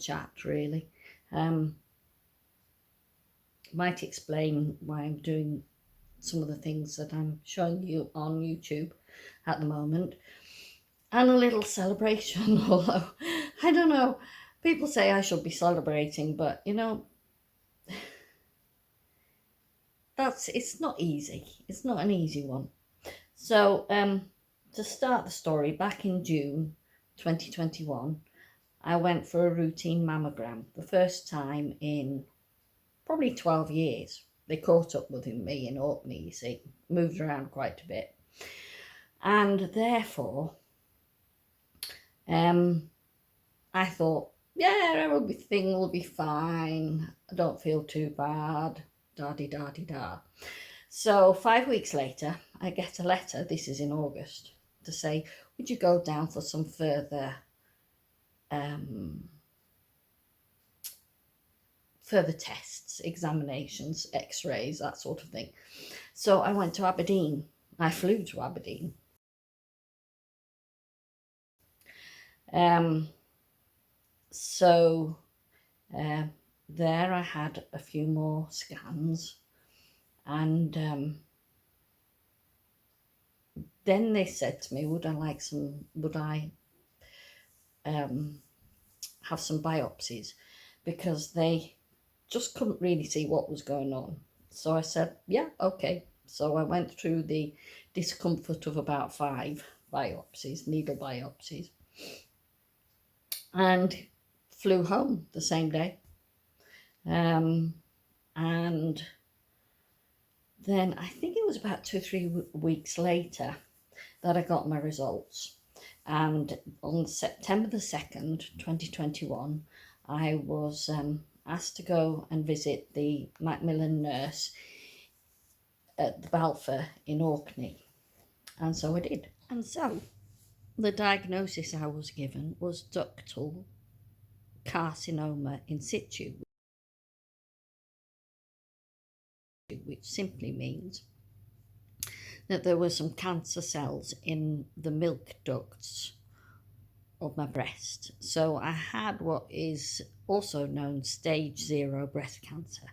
chat, really. Might explain why I'm doing some of the things that I'm showing you on YouTube at the moment, and a little celebration. Although I don't know, people say I should be celebrating, but you know, it's not easy. It's not an easy one. So to start the story, back in June 2021, I went for a routine mammogram, the first time in probably 12 years. They caught up with me in Orkney, you see, moved around quite a bit. And therefore, I thought, yeah, everything will be fine. I don't feel too bad, da-di-da-di-da. So 5 weeks later, I get a letter, this is in August, to say, would you go down for some further tests, examinations, x-rays, that sort of thing. So I went to Aberdeen. I flew to Aberdeen. There I had a few more scans, and then they said to me, would I have some biopsies, because they just couldn't really see what was going on. So I said, yeah, okay. So I went through the discomfort of about 5 biopsies, needle biopsies, and flew home the same day. And then I think it was about 2 or 3 weeks later that I got my results. And on September the 2nd, 2021, I was asked to go and visit the Macmillan nurse at the Balfour in Orkney. And so I did. And so the diagnosis I was given was ductal carcinoma in situ, which simply means that there were some cancer cells in the milk ducts of my breast. So I had what is also known stage 0 breast cancer.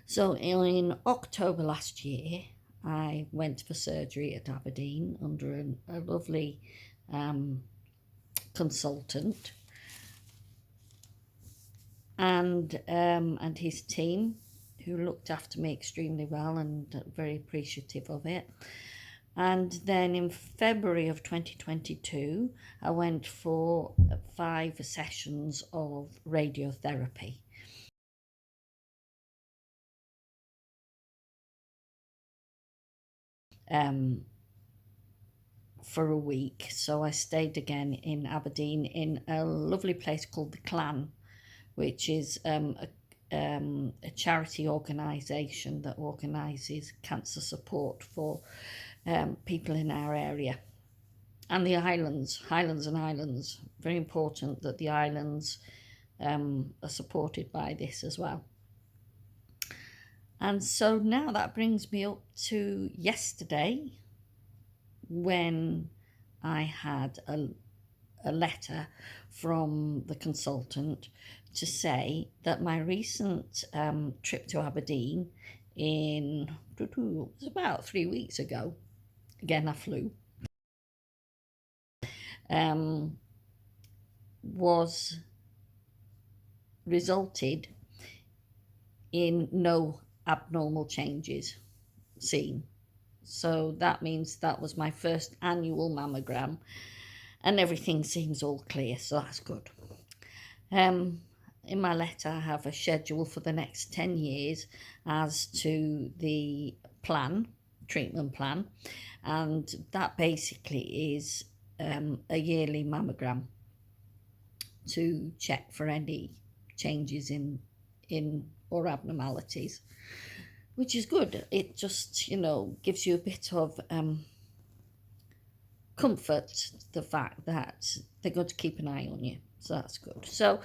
So in October last year, I went for surgery at Aberdeen under a lovely consultant and his team, who looked after me extremely well, and very appreciative of it. And then in February of 2022, I went for 5 sessions of radiotherapy. For a week. So I stayed again in Aberdeen in a lovely place called the Clan, which is a charity organisation that organises cancer support for people in our area. And the Highlands and Islands, very important that the islands are supported by this as well. And so now that brings me up to yesterday, when I had a letter from the consultant to say that my recent trip to Aberdeen it was about 3 weeks ago, again I flew, was resulted in no abnormal changes seen. So that means that was my first annual mammogram, and everything seems all clear, so that's good. In my letter, I have a schedule for the next 10 years as to the treatment plan, and that basically is a yearly mammogram to check for any changes in or abnormalities, which is good. It just, gives you a bit of comfort, the fact that they're going to keep an eye on you. So that's good. So,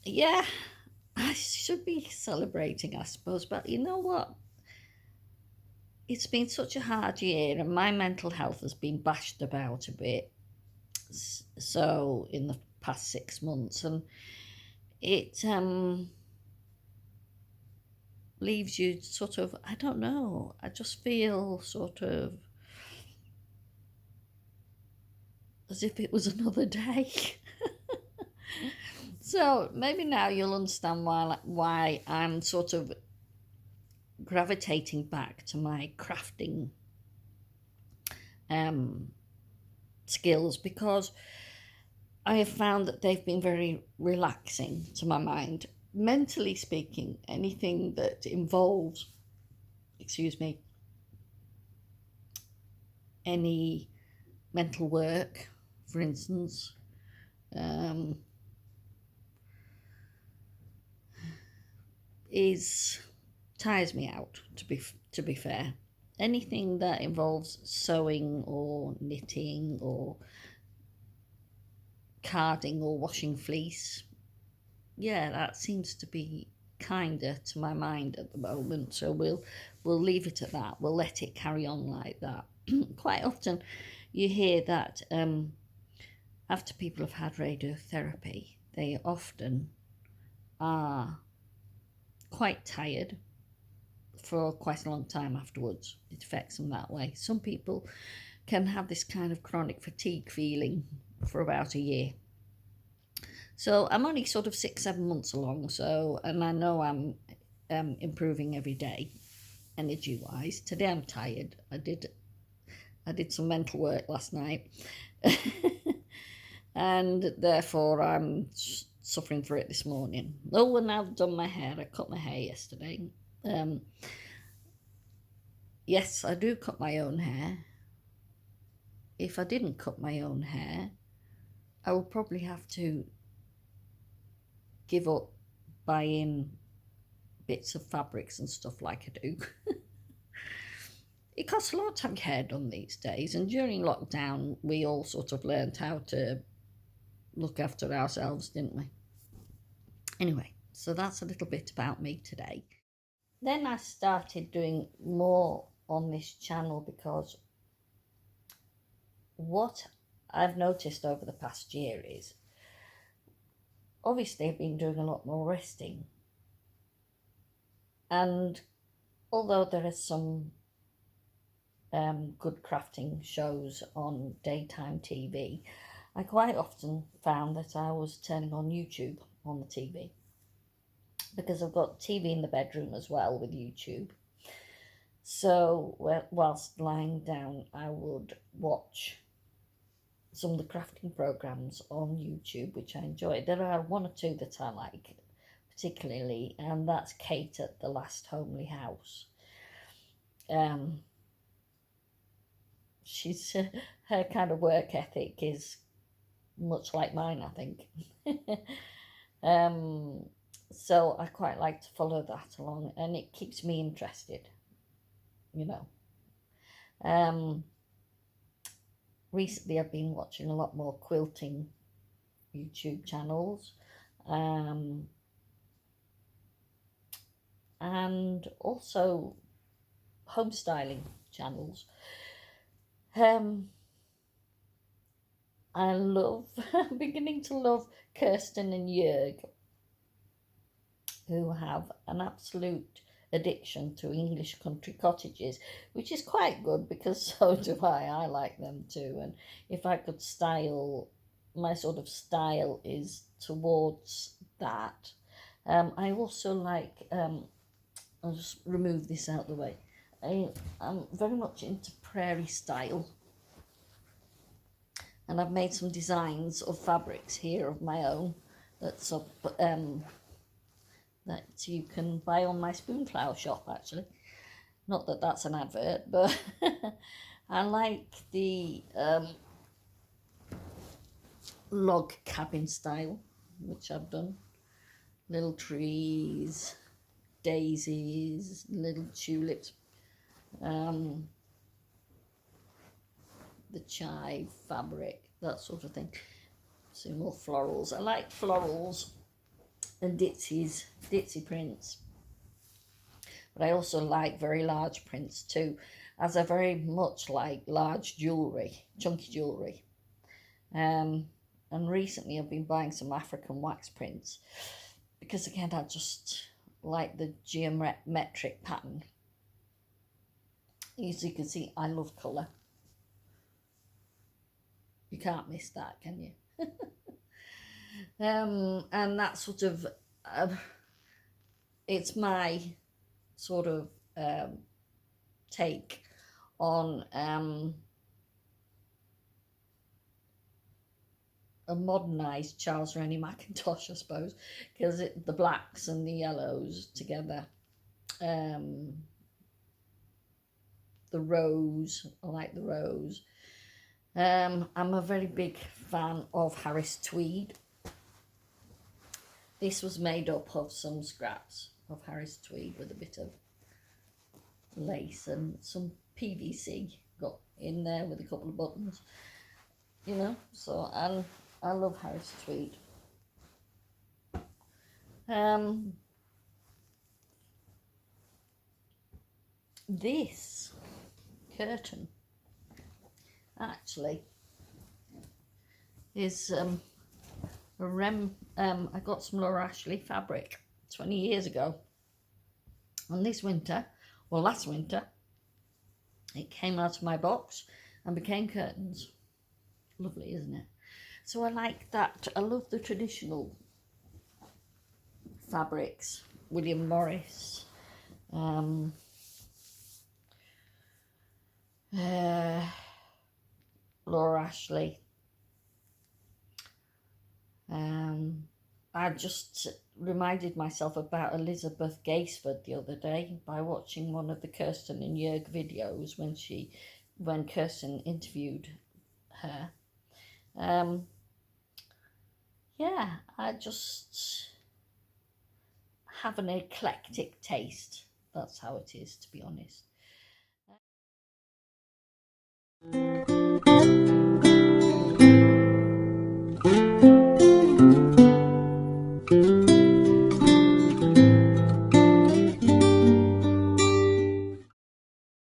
yeah, I should be celebrating, I suppose. But you know what? It's been such a hard year, and my mental health has been bashed about a bit. So in the past 6 months, and it leaves you sort of, I don't know, I just feel sort of as if it was another day. So maybe now you'll understand why I'm sort of gravitating back to my crafting skills, because I have found that they've been very relaxing to my mind. Mentally speaking, anything that involves, excuse me, any mental work, for instance, is tires me out, to be fair. Anything that involves sewing or knitting or carding or washing fleece, yeah, that seems to be kinder to my mind at the moment. So we'll leave it at that. We'll let it carry on like that. Quite often you hear that after people have had radiotherapy, they often are quite tired for quite a long time afterwards. It affects them that way. Some people can have this kind of chronic fatigue feeling for about a year. So I'm only sort of 6-7 months along, so, and I know I'm improving every day, energy wise. Today I'm tired. I did some mental work last night, and therefore I'm suffering for it this morning. Oh, and I've done my hair. I cut my hair yesterday. Yes, I do cut my own hair. If I didn't cut my own hair, I would probably have to give up buying bits of fabrics and stuff like I do. It costs a lot to have your hair done these days, and during lockdown we all sort of learned how to look after ourselves, didn't we? Anyway, so that's a little bit about me today. Then I started doing more on this channel because what I've noticed over the past year is, obviously I've been doing a lot more resting, and although there are some good crafting shows on daytime TV, I quite often found that I was turning on YouTube on the TV, because I've got TV in the bedroom as well with YouTube. So whilst lying down, I would watch some of the crafting programs on YouTube, which I enjoy. There are one or two that I like particularly, and that's Kate at the Last Homely House. She's her kind of work ethic is much like mine, I think. So I quite like to follow that along, and it keeps me interested, you know. Recently I've been watching a lot more quilting YouTube channels, and also home styling channels. I love, I'm beginning to love Kristen and Joerg, who have an absolute addiction to English country cottages, which is quite good because so do I. I like them too. And if I could style, my sort of style is towards that. I also like, I'll just remove this out of the way. I'm very much into prairie style, and I've made some designs of fabrics here of my own that's up, that you can buy on my Spoonflower shop, actually. Not that that's an advert, but I like the log cabin style, which I've done. Little trees, daisies, little tulips, the chive fabric, that sort of thing. So more florals. I like florals and ditzy prints, but I also like very large prints too, as I very much like large jewellery, chunky jewellery. And recently I've been buying some African wax prints because again I just like the geometric pattern. As you can see, I love colour. You can't miss that, can you? And that sort of, it's my sort of take on a modernised Charles Rennie Mackintosh, I suppose, because the blacks and the yellows together. The rose, I like the rose. I'm a very big fan of Harris tweed. This was made up of some scraps of Harris tweed with a bit of lace and some PVC got in there with a couple of buttons, you know. So, and I love Harris tweed. This curtain actually is I got some Laura Ashley fabric 20 years ago, and this winter, well last winter, it came out of my box and became curtains. Lovely, isn't it? So I like that. I love the traditional fabrics. William Morris, Laura Ashley. I just reminded myself about Elizabeth Gaisford the other day by watching one of the Kristen and Joerg videos when Kristen interviewed her. Yeah, I just have an eclectic taste. That's how it is, to be honest.